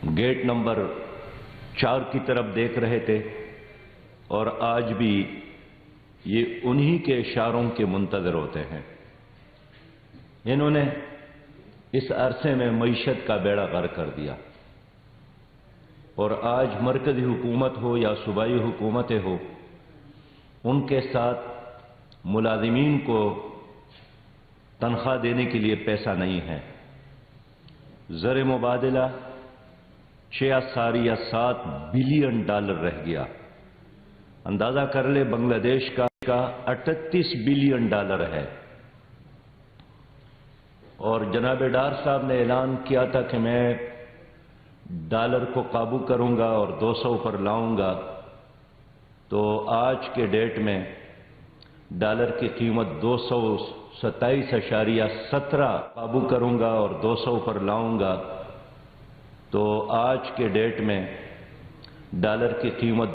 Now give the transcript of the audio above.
Gate number 4 की तरफ देख रहे थे और आज भी ये उन्हीं के इशारों के मुंतज़िर होते हैं। इन्होंने इस अरसे में मईशत का बेड़ा गर्क कर दिया और आज मरकज़ी हुकूमत हो या सूबाई हुकूमतें हो, उनके साथ मुलाजिमीन को तनख्वाह देने के लिए पैसा नहीं है। ज़र मुबादला 6.7 बिलियन डॉलर रह गया। अंदाज़ा कर ले, बांग्लादेश का 38 बिलियन डॉलर है। और जनाब डार साहब ने ऐलान किया था कि मैं डॉलर को काबू करूंगा और 200 पर लाऊंगा, तो आज के डेट में डॉलर की कीमत 227.17 काबू करूंगा और 200 पर लाऊंगा, तो आज के डेट में डॉलर की कीमत